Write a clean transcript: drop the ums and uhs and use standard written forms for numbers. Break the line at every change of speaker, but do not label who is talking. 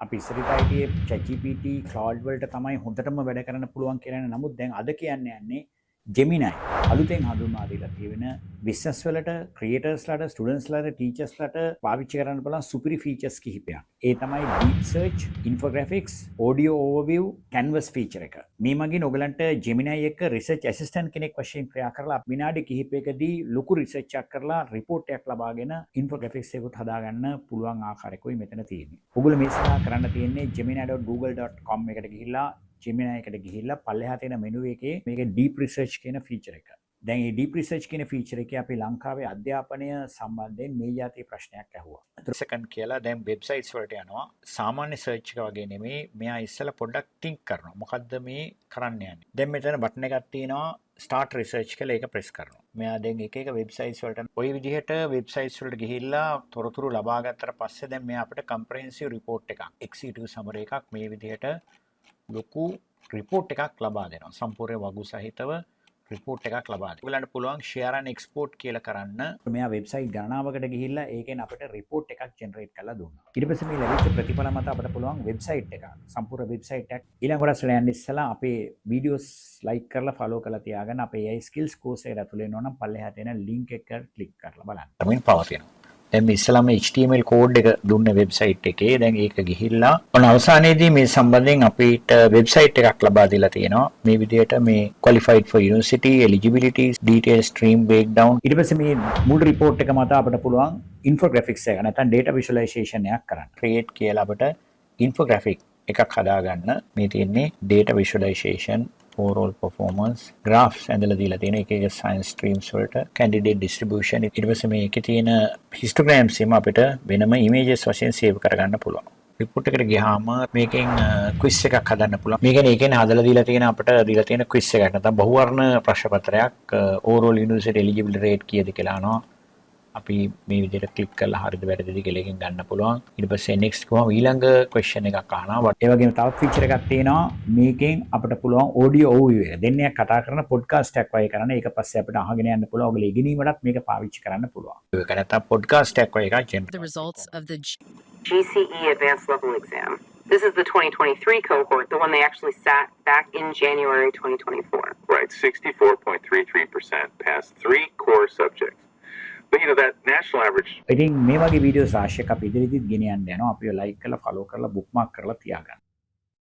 අපි ඉස්සරහට හිටියේ ChatGPT Claude වලට තමයි හොඳටම වැඩ කරන්න පුළුවන් කියලා. නමුත් දැන් අද යන්නේ Gemini. අලුතෙන් හඳුන්වා දීලා තියෙන බිස්නස් වලට, ක්‍රියේටර්ස්ලාට, ස්ටුඩන්ට්ස්ලාට, ටීචර්ස්ලාට පාවිච්චි කරන්න පුළුවන් සුපිරි ෆීචර්ස් කිහිපයක්. ඒ තමයි deep search, infographics, audio overview, canvas feature එක. මේ මගින් ඔයගලන්ට Gemini එක research assistant කෙනෙක් වශයෙන් ක්‍රියා කරලා විනාඩි කිහිපයකදී ලොකු research එකක් කරලා report එකක් ලබාගෙන infographics එකකුත් හදාගන්න පුළුවන් ආකාරයකයි මෙතන තියෙන්නේ. ඔයගොල්ලෝ මේ සඳහා කරන්න තියෙන්නේ gemini.google.com එකට ගිහිල්ලා Gemini එකට ගිහිල්ලා පල්ලෙහා තියෙන මෙනු එකේ මේක deep research කියන feature එක. දැන් මේ deep research කියන feature එකේ අපි ලංකාවේ අධ්‍යාපනය සම්බන්ධයෙන් මේ જાතිය ප්‍රශ්නයක් ඇහුවා. second කියලා දැන් websites වලට යනවා. සාමාන්‍ය search එක වගේ නෙමෙයි. මෙයා ඉස්සෙල්ලා පොඩ්ඩක් think කරනවා. මොකද්ද මේ කරන්න යන්නේ? දැන් මෙතන button එකක් තියෙනවා start research කියලා ඒක press කරනවා. මෙයා දැන් එක websites වලට ওই විදිහට websites වලට ගිහිල්ලා තොරතුරු ලබා ගත්තට පස්සේ දැන් මෙයා අපිට comprehensive report එකක් executive summary එකක් මේ විදිහට ලොකු report එකක් ලබා දෙනවා. සම්පූර්ණ වගු සහිතව report එකක් ලබා දෙනවා. ඔයගලන්ට පුළුවන් share and export කියලා කරන්න. මෙයා website ගණනාවකට ගිහිල්ලා ඒකෙන් අපිට report එකක් generate කරලා දුන්නා. ඊට පස්සේ මේ ලැබිච්ච ප්‍රතිඵල මත අපිට පුළුවන් website එකක්, සම්පූර්ණ website එකක් ඊළඟ කොටසට යන්න ඉස්සලා අපේ videos like කරලා follow කරලා තියාගන්න. අපේ AI skills course එකට ඇතුළේ වෙනවා නම් පල්ලෙහා තියෙන link එක click කරලා බලන්න. තරමින් පවතිනවා. දැන් මේ ඉස්සලාම HTML code එක දුන්න website එකේ දැන් ඒක ගිහිල්ලා ඔන්න අවසානයේදී මේ සම්බන්ධයෙන් අපිට website එකක් ලබා දීලා තියෙනවා. මේ විදිහට මේ qualified for university eligibilities detail stream breakdown ඊට පස්සේ මේ මුල් report එක මත අපිට පුළුවන් infographics එක නැත්නම් data visualization එකක් කරන්න. create කියලා අපිට infographic එකක් හදාගන්න. මේ තියෙන්නේ data visualization overall performance graphs ඇඳලා දීලා තියෙන එක science streams වලට candidate distribution ඊට පස්සේ මේකේ තියෙන histograms එම අපිට වෙනම images වශයෙන් save කරගන්න පුළුවන්. report එකට ගියාම මේකෙන් quiz එකක් හදන්න පුළුවන්. මේ කියන්නේ ඒකෙන් හදලා දීලා තියෙන අපිට දීලා තියෙන quiz එකක් නැත්නම් බහුවර්ණ ප්‍රශ්න පත්‍රයක් overall university eligibility rate කීයද කියලා අහනවා. අපි මේ විදිහට ක්ලික් කරලා හරිද වැරදිද කියලා එකෙන් ගන්න පුළුවන්. ඊට පස්සේ next ගිහම ඊළඟ question එකක් අහනවා. ඒ වගේම තවත් feature එකක් තියෙනවා. මේකෙන් අපිට පුළුවන් audio overview එක. දෙන්නේ කතා කරන podcast එකක් වගේ කරන්න. ඒක පස්සේ අපිට අහගෙන යන්න පුළුවන්. ඔයගොල්ලෝ ඉගෙනීමටත් මේක පාවිච්චි කරන්න පුළුවන්. ඒක නැත්තම් podcast එකක් වගේ එකක්.
The results of the
GCE Advanced Level Exam. This is the 2023 cohort, the one they actually sat back in January 2024.
Right, 64.33% passed 3 core subjects. But you know that national average.
ඉතින් මේ වගේ videos රාශියක් අපි ඉදිරියටත් ගෙන යන්න යනවා. අපි like කරලා follow කරලා bookmark කරලා තියාගන්න.